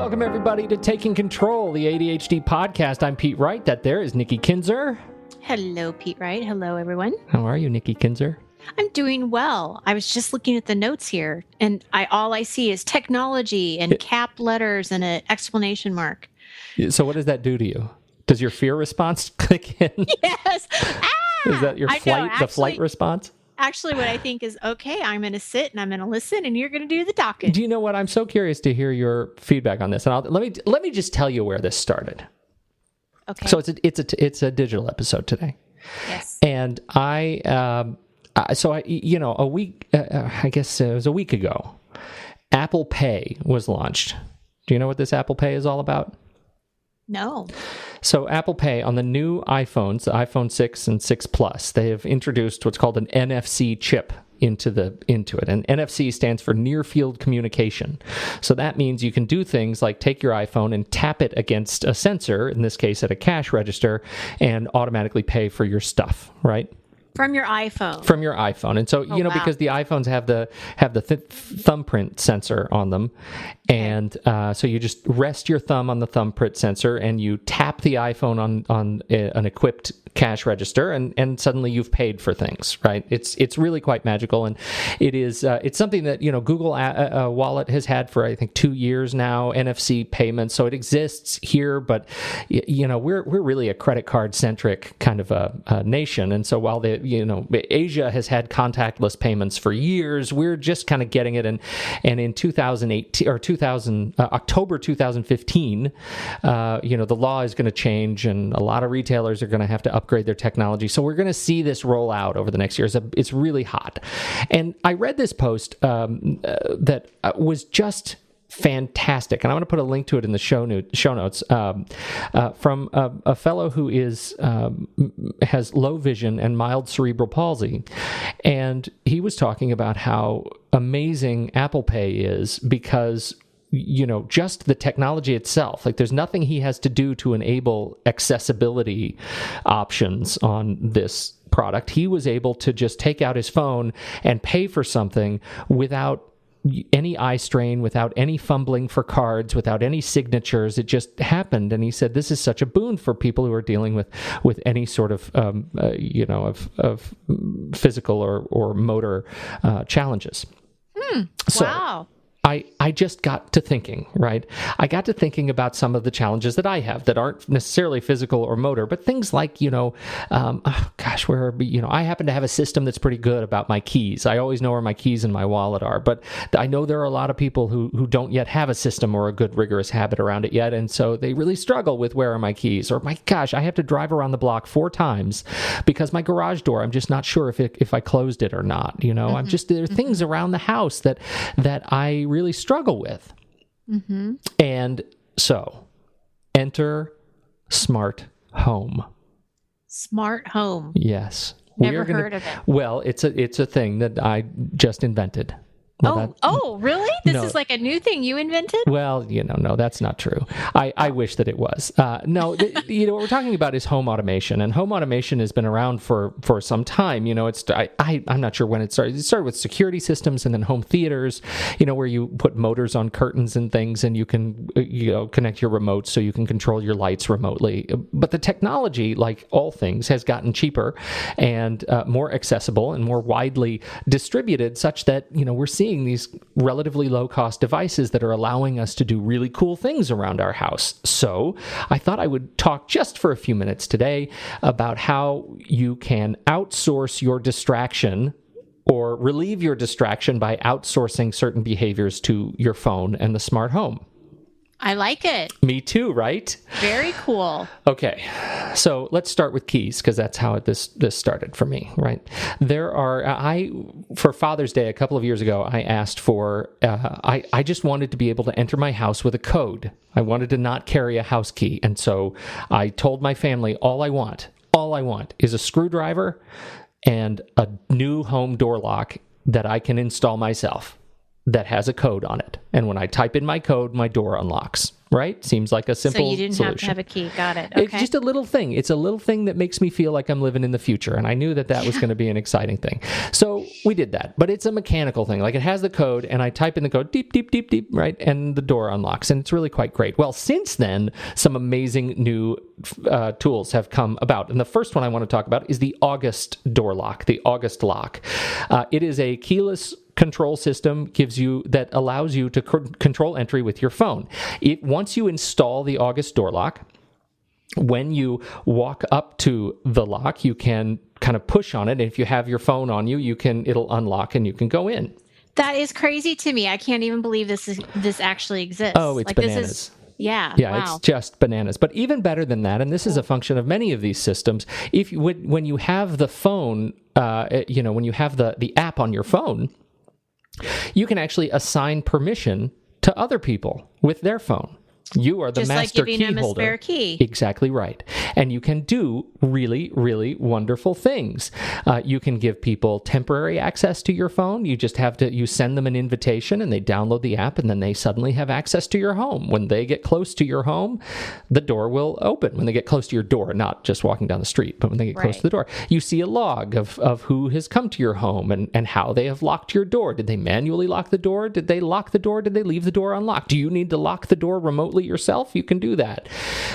Welcome, everybody, to Taking Control, the ADHD podcast. I'm Pete Wright. That there is Nikki Kinzer. Hello, Pete Wright. Hello, everyone. How are you, Nikki Kinzer? I'm doing well. I was just looking at the notes here, and all I see is technology and cap letters and an exclamation mark. So what does that do to you? Does your fear response click in? Yes. Is that your flight response? Actually, what I think is, okay, I'm going to sit and I'm going to listen, and you're going to do the talking. Do you know what? I'm so curious to hear your feedback on this, and let me just tell you where this started. Okay. So it's a digital episode today. Yes. And I a week, I guess it was a week ago, Apple Pay was launched. Do you know what this Apple Pay is all about? No. So Apple Pay on the new iPhones, the iPhone 6 and 6 Plus, they have introduced what's called an NFC chip into it. And NFC stands for near field communication. So that means you can do things like take your iPhone and tap it against a sensor, in this case at a cash register, and automatically pay for your stuff, right? From your iPhone. From your iPhone. And so, wow. Because the iPhones have the thumbprint sensor on them. And so you just rest your thumb on the thumbprint sensor and you tap the iPhone on an equipped cash register, and suddenly you've paid for things, right? It's really quite magical. And it's something that, Google Wallet has had for, I think, 2 years now, NFC payments. So it exists here, but, we're really a credit card centric kind of a nation. And so while Asia has had contactless payments for years, we're just kind of getting it. And in 2018 or October 2015, the law is going to change, and a lot of retailers are going to have to upgrade their technology. So we're going to see this roll out over the next years. It's really hot. And I read this post that was just fantastic, and I'm going to put a link to it in the show notes from a fellow who has low vision and mild cerebral palsy, and he was talking about how amazing Apple Pay is because just the technology itself, like there's nothing he has to do to enable accessibility options on this product. He was able to just take out his phone and pay for something without any eye strain, without any fumbling for cards, without any signatures. It just happened. And he said, this is such a boon for people who are dealing with any sort of, of physical or motor challenges. Wow. I just got to thinking, right? I got to thinking about some of the challenges that I have that aren't necessarily physical or motor, but things like, I happen to have a system that's pretty good about my keys. I always know where my keys in my wallet are, but I know there are a lot of people who don't yet have a system or a good rigorous habit around it yet, and so they really struggle with where are my keys, or my gosh, I have to drive around the block 4 times because my garage door, I'm just not sure if I closed it or not. I'm just, there are things around the house that I really struggle with. Mm-hmm. And so enter smart home. Smart home. Yes. Never heard of it. Well, it's a thing that I just invented. Really? This is like a new thing you invented? Well, no, that's not true. I wish that it was. What we're talking about is home automation, and home automation has been around for some time. I'm not sure when it started. It started with security systems and then home theaters, where you put motors on curtains and things, and you can, connect your remote so you can control your lights remotely. But the technology, like all things, has gotten cheaper and more accessible and more widely distributed, such that, we're seeing these relatively low-cost devices that are allowing us to do really cool things around our house. So I thought I would talk just for a few minutes today about how you can outsource your distraction or relieve your distraction by outsourcing certain behaviors to your phone and the smart home. I like it. Me too, right? Very cool. Okay, so let's start with keys, because that's how this started for me, right? For Father's Day a couple of years ago, I asked for, I just wanted to be able to enter my house with a code. I wanted to not carry a house key, and so I told my family, all I want is a screwdriver and a new home door lock that I can install myself. that has a code on it. And when I type in my code, my door unlocks, right? Seems like a simple So you didn't solution. have to have a key. Got it. Okay. It's just a little thing. It's a little thing that makes me feel like I'm living in the future. And I knew that was going to be an exciting thing. So we did that. But it's a mechanical thing. Like it has the code, and I type in the code, deep, deep, deep, deep, right? And the door unlocks. And it's really quite great. Well, since then, some amazing new tools have come about. And the first one I want to talk about is the August door lock, the August lock. It is a keyless control system that allows you to control entry with your phone. Once you install the August door lock, when you walk up to the lock, you can kind of push on it. And if you have your phone on you, it'll unlock and you can go in. That is crazy to me. I can't even believe this actually exists. Oh, it's bananas. Yeah. Wow. It's just bananas. But even better than that, and this is a function of many of these systems, when you have the phone, when you have the app on your phone, you can actually assign permission to other people with their phone. You are the just master like giving key them holder. A spare key. Exactly right. And you can do really, really wonderful things. You can give people temporary access to your phone. You just you send them an invitation and they download the app, and then they suddenly have access to your home. When they get close to your home, the door will open. When they get close to your door, not just walking down the street, but when they get close to the door, you see a log of who has come to your home and how they have locked your door. Did they manually lock the door? Did they lock the door? Did they leave the door unlocked? Do you need to lock the door remotely yourself? You can do that.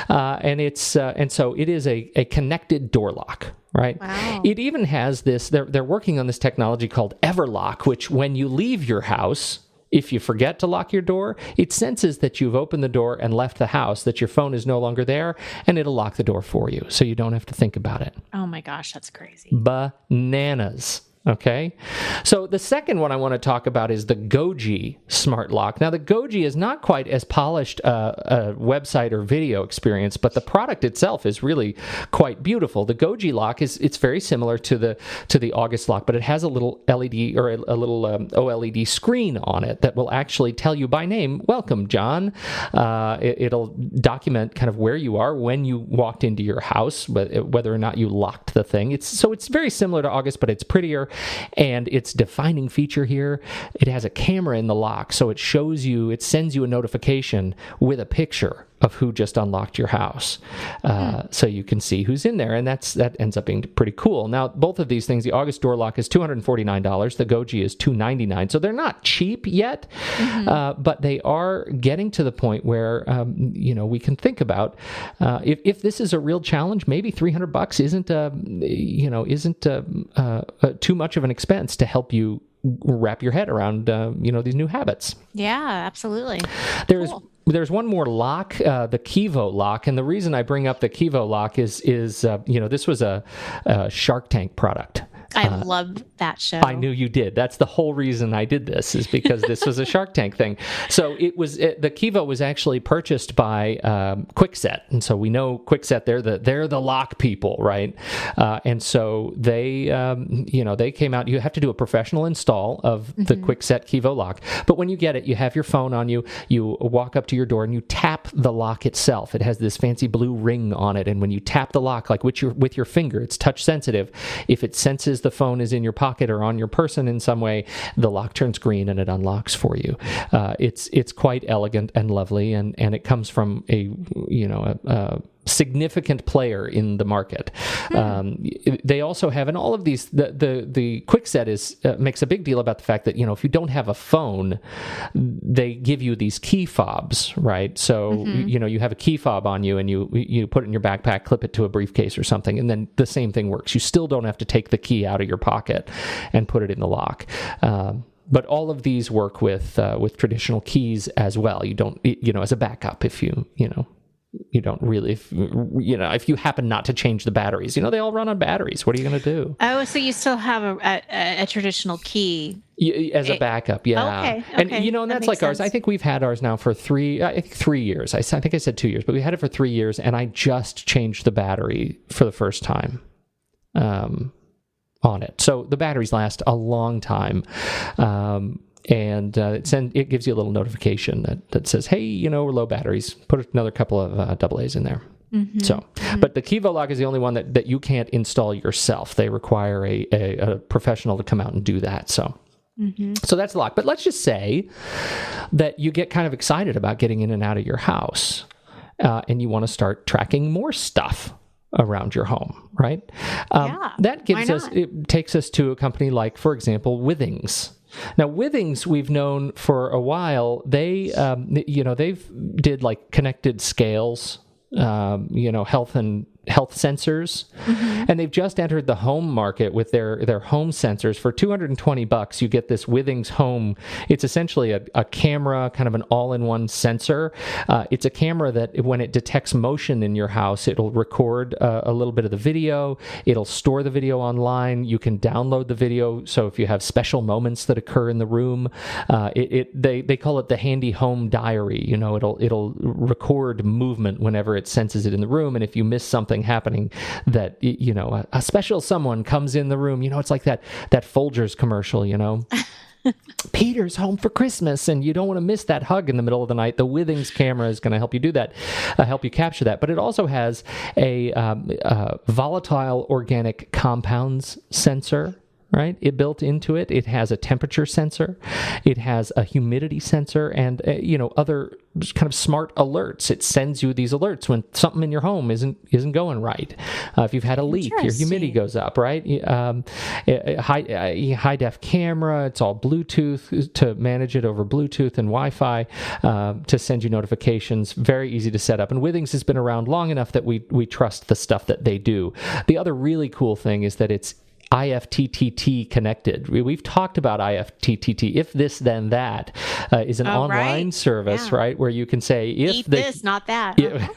And so it is a connected door lock, right? Wow. It even has this, they're working on this technology called Everlock, which when you leave your house, if you forget to lock your door, it senses that you've opened the door and left the house, that your phone is no longer there, and it'll lock the door for you, so you don't have to think about it. Oh my gosh, that's crazy. Bananas. Okay, so the second one I want to talk about is the Goji smart lock. Now, the Goji is not quite as polished a website or video experience, but the product itself is really quite beautiful. The Goji lock it's very similar to the August lock, but it has a little LED or a little OLED screen on it that will actually tell you by name, "Welcome, John." It'll document kind of where you are when you walked into your house, whether or not you locked the thing. It's very similar to August, but it's prettier. And its defining feature here, it has a camera in the lock, so it sends you a notification with a picture of who just unlocked your house, so you can see who's in there, and that ends up being pretty cool. Now, both of these things, the August door lock is $249, the Goji is $299, so they're not cheap yet, but they are getting to the point where we can think about if this is a real challenge, maybe $300 isn't too much of an expense to help you wrap your head around these new habits. Yeah, absolutely. There's one more lock, the Kivo lock, and the reason I bring up the Kivo lock is this was a Shark Tank product. I love that show. I knew you did. That's the whole reason I did this, is because this was a Shark Tank thing. So the Kivo was actually purchased by Kwikset, and so we know Kwikset. They're the lock people, right? And so they came out. You have to do a professional install of the Kwikset Kivo lock, but when you get it, you have your phone on you. You walk up to your door and you tap the lock itself. It has this fancy blue ring on it, and when you tap the lock, like with your finger, it's touch sensitive. If it senses the phone is in your pocket or on your person in some way, the lock turns green and it unlocks for you. It's quite elegant and lovely, and it comes from a significant player in the market. They also have, and all of these, the Kwikset makes a big deal about the fact that if you don't have a phone, they give you these key fobs, right? So you have a key fob on you, and you put it in your backpack, clip it to a briefcase or something, and then the same thing works. You still don't have to take the key out of your pocket and put it in the lock. But all of these work with traditional keys as well. You don't, as a backup, if you don't really, if you happen not to change the batteries, they all run on batteries. What are you going to do? Oh, so you still have a traditional key as a backup, yeah. Okay. And that's like ours. I think we've had ours now for 3 years. I think I said 2 years, but we had it for 3 years, and I just changed the battery for the first time on it. So the batteries last a long time. And it gives you a little notification that says, hey, we're low batteries. Put another couple of AA's in there. But the Kivo lock is the only one that you can't install yourself. They require a professional to come out and do that. So So that's a lot. But let's just say that you get kind of excited about getting in and out of your house, and you want to start tracking more stuff around your home, right? That gives us, it takes us to a company like, for example, Withings. Now, Withings, we've known for a while. They've did like connected scales, health sensors, and they've just entered the home market with their home sensors. For $220, you get this Withings Home. It's essentially a camera, kind of an all-in-one sensor. It's a camera that when it detects motion in your house, it'll record a little bit of the video. It'll store the video online. You can download the video. So if you have special moments that occur in the room, they call it the handy home diary. It'll record movement whenever it senses it in the room. And if you miss something happening, that a special someone comes in the room, it's like that Folgers commercial, Peter's home for Christmas, and you don't want to miss that hug in the middle of the night. The Withings camera is going to help you do that, help you capture that. But it also has a volatile organic compounds sensor, right? It built into it. It has a temperature sensor. It has a humidity sensor, and other kind of smart alerts. It sends you these alerts when something in your home isn't going right. If you've had a leak, your humidity goes up, right? High def camera. It's all Bluetooth to manage it over Bluetooth and Wi-Fi to send you notifications. Very easy to set up. And Withings has been around long enough that we trust the stuff that they do. The other really cool thing is that it's IFTTT connected. We've talked about IFTTT. If this, then that is an online service, right? Where you can say, if this, not that. If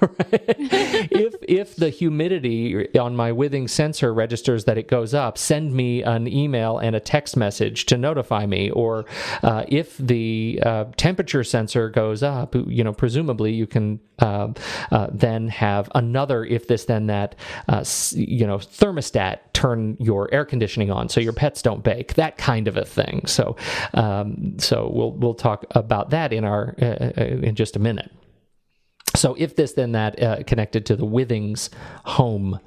the humidity on my Withings sensor registers that it goes up, send me an email and a text message to notify me. Or if the temperature sensor goes up, presumably you can then have another if this, then that, thermostat turn your air conditioning on so your pets don't bake, that kind of a thing. So we'll talk about that in just a minute. So if this, then that, connected to the Withings Home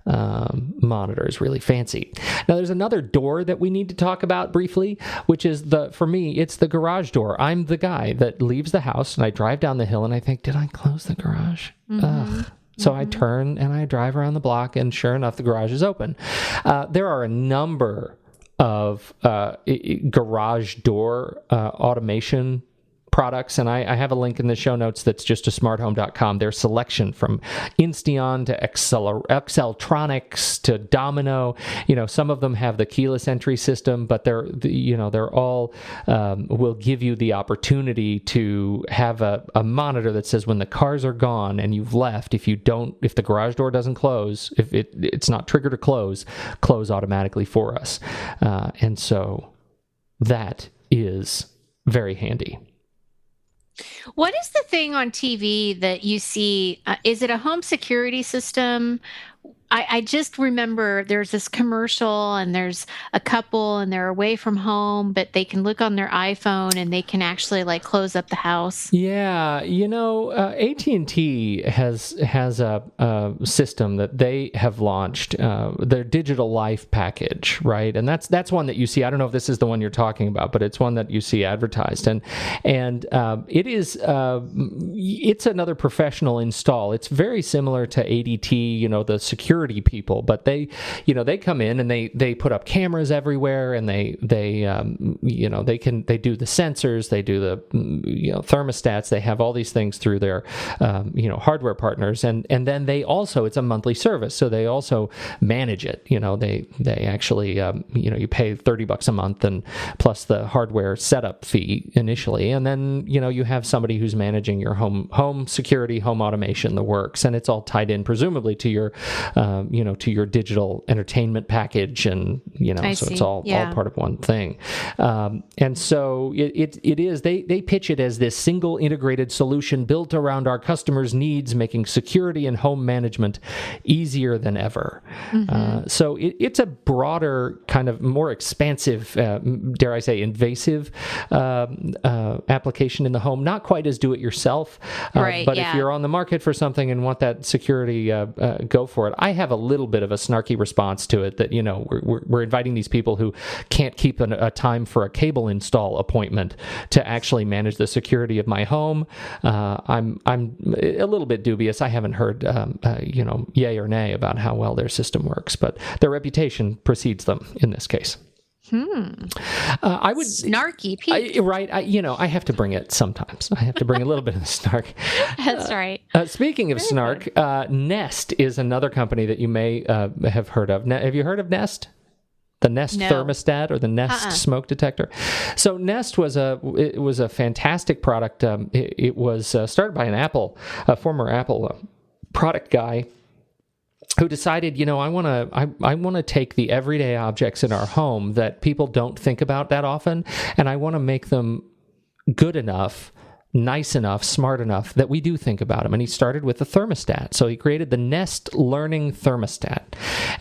monitor is really fancy. Now, there's another door that we need to talk about briefly, which is for me, it's the garage door. I'm the guy that leaves the house and I drive down the hill and I think, did I close the garage? Ugh. So I turn and I drive around the block, and sure enough, the garage is open. There are a number of garage door automation products, and I have a link in the show notes that's just to smarthome.com. Their selection from Insteon to Exceltronics to Domino. Some of them have the keyless entry system, but they're all will give you the opportunity to have a monitor that says when the cars are gone and you've left, if the garage door doesn't close, if it's not triggered to close automatically for us. And so that is very handy. What is the thing on TV that you see? Is it a home security system? I just remember there's this commercial and there's a couple and they're away from home, but they can look on their iPhone and they can actually like close up the house. Yeah, AT&T has a system that they have launched, their Digital Life package, right? And that's one that you see. I don't know if this is the one you're talking about, but it's one that you see advertised, and it is it's another professional install. It's very similar to ADT, the security people, but they come in and they put up cameras everywhere, and they do the sensors, they do the thermostats, they have all these things through their hardware partners, and then they also, it's a monthly service, so they also manage it. They actually you pay $30 a month and plus the hardware setup fee initially, and then you have somebody who's managing your home security, home automation, the works, and it's all tied in presumably to your to your digital entertainment package, and so it's all part of one thing. And so it is. They pitch it as this single integrated solution built around our customers' needs, making security and home management easier than ever. So it's a broader, kind of more expansive, dare I say, invasive application in the home. Not quite as do-it-yourself, but if you're on the market for something and want that security, go for it. I have a little bit of a snarky response to it that, we're inviting these people who can't keep a time for a cable install appointment to actually manage the security of my home. I'm a little bit dubious. I haven't heard, yay or nay about how well their system works, but their reputation precedes them in this case. I would snarky Pete. I have to bring it sometimes. I have to bring a little bit of the snark. That's right. Speaking of snark, Nest is another company that you may have heard of. Have you heard of Nest? The Nest thermostat or the Nest smoke detector. So Nest was a fantastic product. It was started by a former Apple product guy, who decided, I want to take the everyday objects in our home that people don't think about that often, and I want to make them good enough, nice enough, smart enough that we do think about them. And he started with the thermostat. So he created the Nest Learning Thermostat.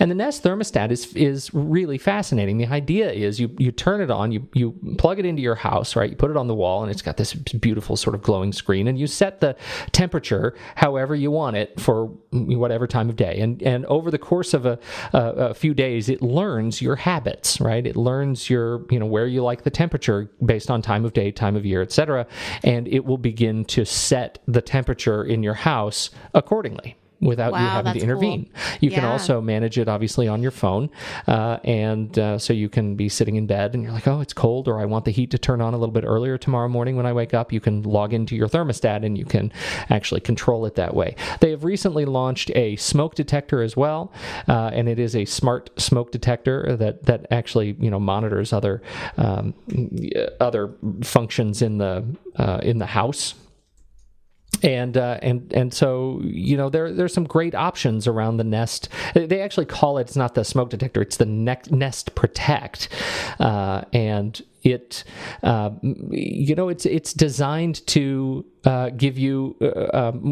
And the Nest thermostat is really fascinating. The idea is you turn it on, you plug it into your house, right? You put it on the wall, and it's got this beautiful sort of glowing screen, and you set the temperature however you want it for whatever time of day. And over the course of a few days, it learns your habits, right? It learns your, where you like the temperature based on time of day, time of year, etc. And it will begin to set the temperature in your house accordingly without you having to intervene. Cool. You can also manage it, obviously, on your phone. So you can be sitting in bed and you're like, oh, it's cold, or I want the heat to turn on a little bit earlier tomorrow morning when I wake up. You can log into your thermostat and you can actually control it that way. They have recently launched a smoke detector as well, and it is a smart smoke detector that actually monitors other functions in the house. And so there's some great options around the Nest. They actually call it's not the smoke detector, it's the Nest Protect, and it it's designed to give you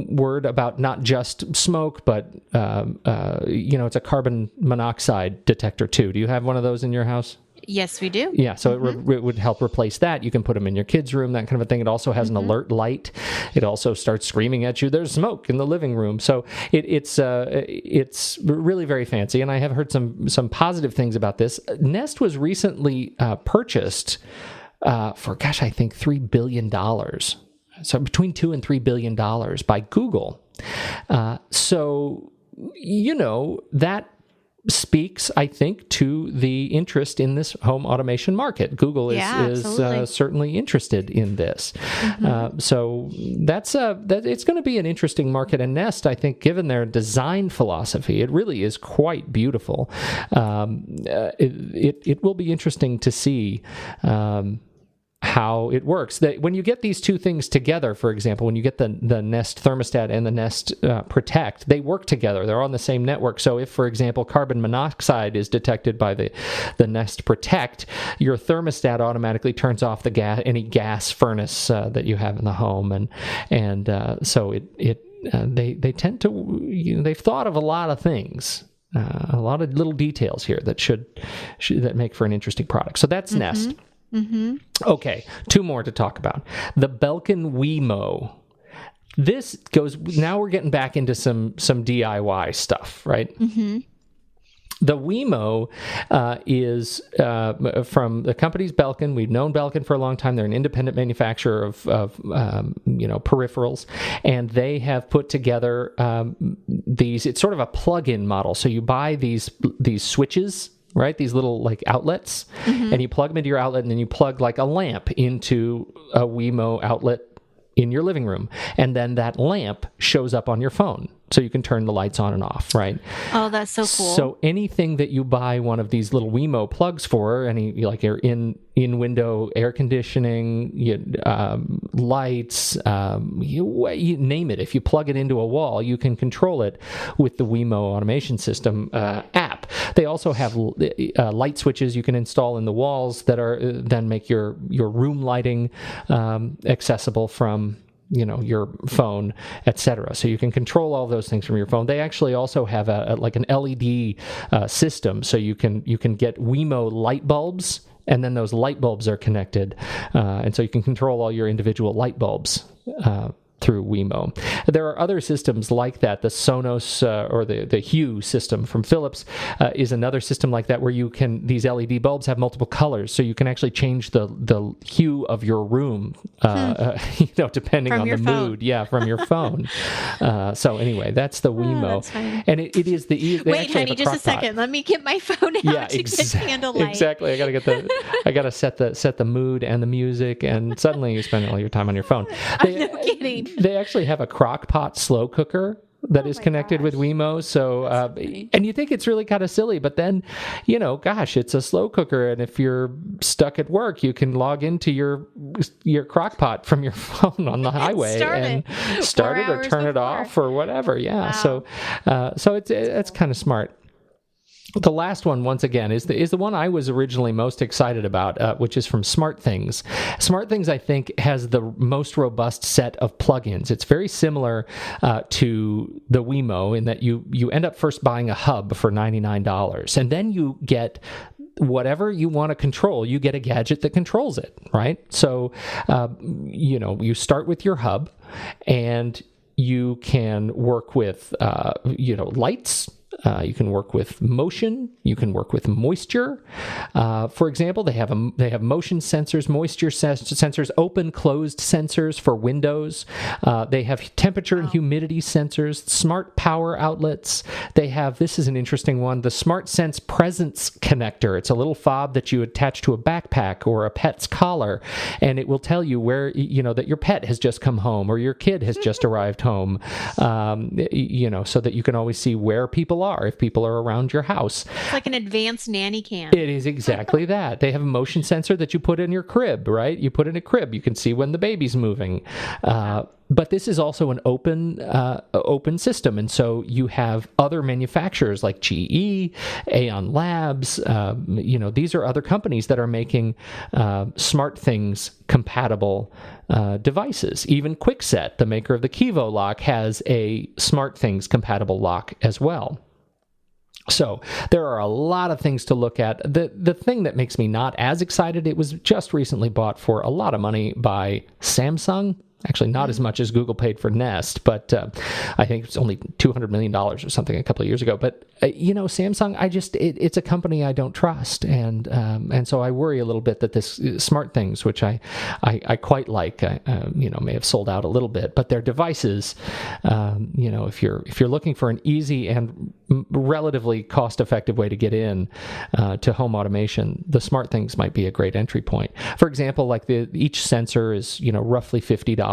word about not just smoke, but it's a carbon monoxide detector too. Do you have one of those in your house? Yes, we do. Yeah, so it would help replace that. You can put them in your kids' room, that kind of a thing. It also has an alert light. It also starts screaming at you, there's smoke in the living room. So it's really very fancy, and I have heard some positive things about this. Nest was recently purchased for, I think $3 billion. So between $2 and $3 billion by Google. So that speaks, I think, to the interest in this home automation market. Google is certainly interested in this. So that's it's going to be an interesting market. And Nest, I think, given their design philosophy, it really is quite beautiful. It will be interesting to see how it works. When you get these two things together, for example, when you get the Nest thermostat and the Nest Protect, they work together. They're on the same network. So if, for example, carbon monoxide is detected by the Nest Protect, your thermostat automatically turns off any gas furnace that you have in the home, and so they tend to they've thought of a lot of things. A lot of little details here that make for an interesting product. So that's Nest. Okay, two more to talk about. The Belkin Wemo. This goes, now we're getting back into some DIY stuff, right? The Wemo is from the company's Belkin. We've known Belkin for a long time. They're an independent manufacturer of peripherals, and they have put together these. It's sort of a plug-in model. So you buy these switches, right? These little outlets, and you plug them into your outlet, and then you plug a lamp into a Wemo outlet in your living room, and then that lamp shows up on your phone, so you can turn the lights on and off, right? Oh, that's so cool. So anything that you buy one of these little Wemo plugs for, your in-window air conditioning, lights, you name it. If you plug it into a wall, you can control it with the Wemo automation system app. They also have light switches you can install in the walls that are then make your room lighting accessible from your phone, etc. So you can control all those things from your phone. They actually also have an LED system, so you can get Wemo light bulbs, and then those light bulbs are connected, and so you can control all your individual light bulbs through Wemo. There are other systems like that. The Sonos or the Hue system from Philips is another system like that, where these LED bulbs have multiple colors, so you can actually change the hue of your room, depending on the mood. Yeah, from your phone. So anyway, that's the Wemo, and it is the. Wait, honey, just a second. Let me get my phone out to get candlelight. Exactly. I gotta set the mood and the music, and suddenly you spend all your time on your phone. No kidding. They actually have a crock pot slow cooker that is connected with Wemo. So, and you think it's really kind of silly, but then, it's a slow cooker, and if you're stuck at work, you can log into your crock pot from your phone on the highway and start it or turn it off or whatever. Yeah. Wow. So it's kind of smart. The last one, once again, is the one I was originally most excited about, which is from SmartThings. SmartThings, I think, has the most robust set of plugins. It's very similar to the Wemo in that you end up first buying a hub for $99, and then you get whatever you want to control. You get a gadget that controls it, right? So, you start with your hub, and you can work with, lights. You can work with motion. You can work with moisture. For example, they have motion sensors, moisture sensors, open, closed sensors for windows. They have temperature and humidity sensors, smart power outlets. They have, this is an interesting one, the Smart Sense Presence connector. It's a little fob that you attach to a backpack or a pet's collar, and it will tell you where, that your pet has just come home or your kid has just arrived home, so that you can always see where people are if people are around your house. It's like an advanced nanny cam. It is exactly that. They have a motion sensor that you put in your crib, right? You put in a crib. You can see when the baby's moving. But this is also an open system, and so you have other manufacturers like GE, Aeon Labs. These are other companies that are making SmartThings compatible devices. Even Kwikset, the maker of the Kivo lock, has a SmartThings compatible lock as well. So there are a lot of things to look at. The thing that makes me not as excited, it was just recently bought for a lot of money by Samsung. Actually, not as much as Google paid for Nest, but I think it's only $200 million or something a couple of years ago. But, Samsung, it's a company I don't trust. And so I worry a little bit that this SmartThings, which I quite like, may have sold out a little bit. But their devices, if you're looking for an easy and relatively cost-effective way to get in to home automation, the SmartThings might be a great entry point. For example, like each sensor is, roughly $50.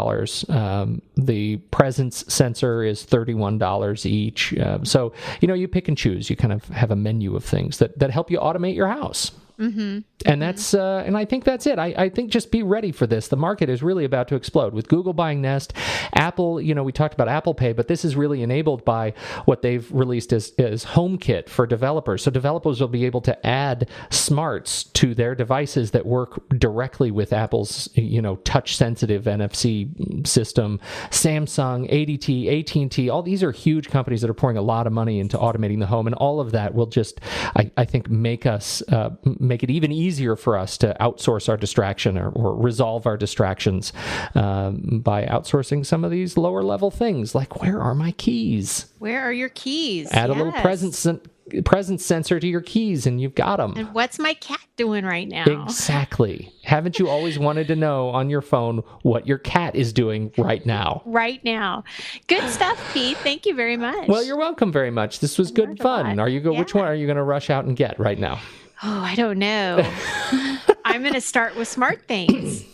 The presence sensor is $31 each. So, you pick and choose. You kind of have a menu of things that help you automate your house. Mm-hmm. And that's and I think that's it. I think just be ready for this. The market is really about to explode with Google buying Nest. Apple, we talked about Apple Pay, but this is really enabled by what they've released as HomeKit for developers. So developers will be able to add smarts to their devices that work directly with Apple's touch-sensitive NFC system. Samsung, ADT, AT&T, all these are huge companies that are pouring a lot of money into automating the home, and all of that will just, I think, make it even easier for us to outsource our distraction or resolve our distractions by outsourcing some of these lower level things, like where are my keys? Where are your keys? Add a little presence sensor to your keys and you've got them. And what's my cat doing right now? Exactly. Haven't you always wanted to know on your phone what your cat is doing right now? Right now. Good stuff, Pete. Thank you very much. Well, you're welcome very much. This was good fun. Which one are you going to rush out and get right now? Oh, I don't know. I'm going to start with SmartThings.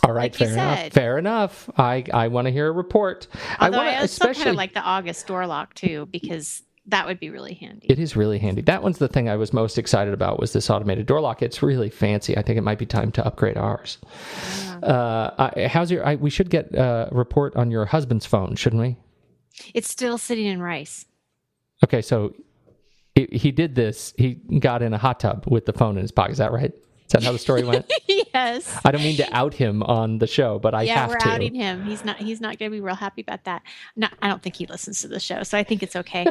All right, fair enough. I want to hear a report. Although I also kind of like the August door lock too, because that would be really handy. It is really handy. That one's the thing I was most excited about, was this automated door lock. It's really fancy. I think it might be time to upgrade ours. Yeah. We should get a report on your husband's phone, shouldn't we? It's still sitting in rice. Okay, so he did this. He got in a hot tub with the phone in his pocket. Is that right? Is that how the story went? Yes. I don't mean to out him on the show, but I have to. Yeah, we're outing him. He's not going to be real happy about that. No, I don't think he listens to the show, so I think it's okay.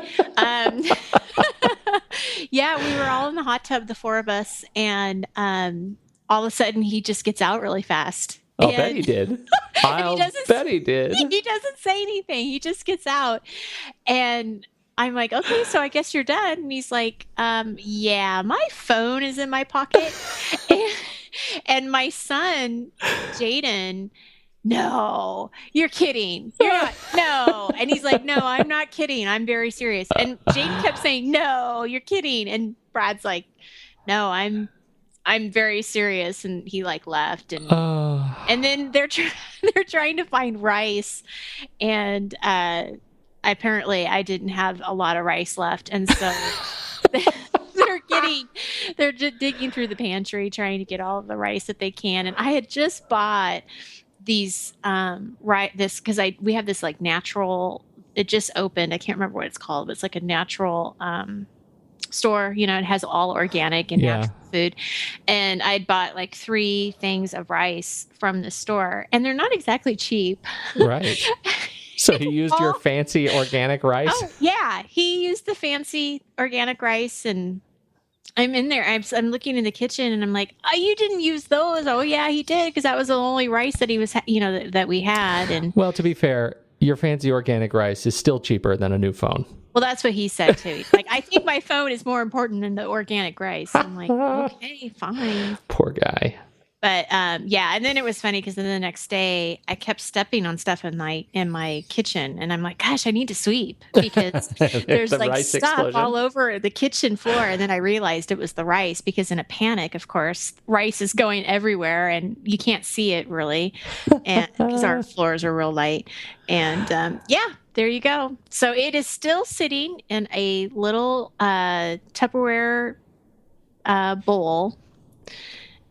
Yeah, we were all in the hot tub, the four of us, and all of a sudden he just gets out really fast. I'll bet he did. I'll bet he did. He doesn't say anything. He just gets out. And I'm like, okay, so I guess you're done. And he's like, yeah, my phone is in my pocket. And my son, Jaden, no, you're kidding. You're not. No. And he's like, no, I'm not kidding. I'm very serious. And Jaden kept saying, no, you're kidding. And Brad's like, no, I'm very serious. And he like left. And then they're trying to find rice. And apparently I didn't have a lot of rice left. And so they're just digging through the pantry, trying to get all of the rice that they can. And I had just bought these, because we have this like natural, it just opened. I can't remember what it's called, but it's like a natural, store, it has all organic and natural food. And I'd bought like 3 things of rice from the store, and they're not exactly cheap. Right. So he used your fancy organic rice? Oh, yeah. He used the fancy organic rice, and I'm in there. I'm looking in the kitchen, and I'm like, oh, you didn't use those. Oh, yeah, he did, because that was the only rice that he was, that we had. And well, to be fair, your fancy organic rice is still cheaper than a new phone. Well, that's what he said too. He's like, I think my phone is more important than the organic rice. I'm like, okay, fine. Poor guy. But yeah, and then it was funny because then the next day I kept stepping on stuff in my kitchen, and I'm like, gosh, I need to sweep because there's like stuff explosion all over the kitchen floor. And then I realized it was the rice, because in a panic, of course, rice is going everywhere and you can't see it really, and because our floors are real light. And yeah, there you go. So it is still sitting in a little Tupperware bowl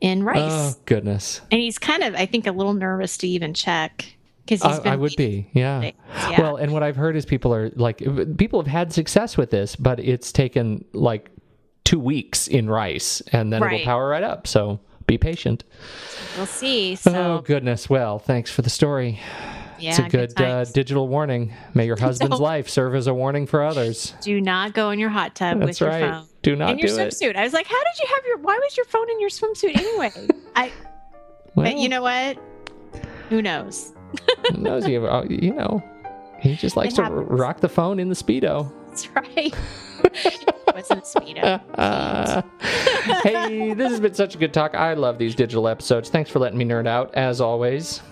in rice. Oh, goodness. And he's kind of, I think, a little nervous to even check, because I would be, yeah. Well, and what I've heard is people have had success with this, but it's taken like 2 weeks in rice, and then it'll power right up. So be patient. We'll see. So. Oh, goodness. Well, thanks for the story. Yeah, it's a good digital warning. May your husband's life serve as a warning for others. Do not go in your hot tub with your phone. Do not do it. And your swimsuit. I was like, how did you have why was your phone in your swimsuit anyway? But you know what? Who knows? Who knows? He just likes to rock the phone in the Speedo. That's right. It wasn't a Speedo. Hey, this has been such a good talk. I love these digital episodes. Thanks for letting me nerd out, as always.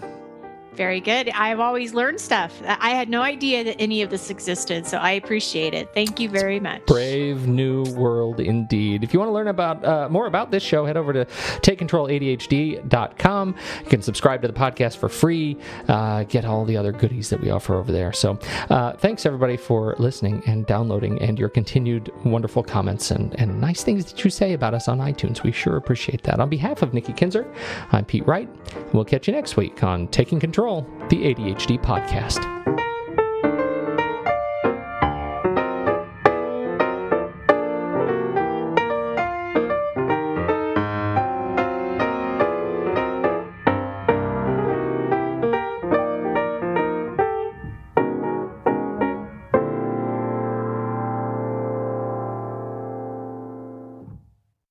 Very good. I've always learned stuff. I had no idea that any of this existed, so I appreciate it. Thank you very much. Brave new world indeed. If you want to learn about more about this show, head over to takecontroladhd.com. You can subscribe to the podcast for free, get all the other goodies that we offer over there. So thanks, everybody, for listening and downloading, and your continued wonderful comments and nice things that you say about us on iTunes. We sure appreciate that. On behalf of Nikki Kinzer, I'm Pete Wright. We'll catch you next week on Taking Control, the ADHD podcast.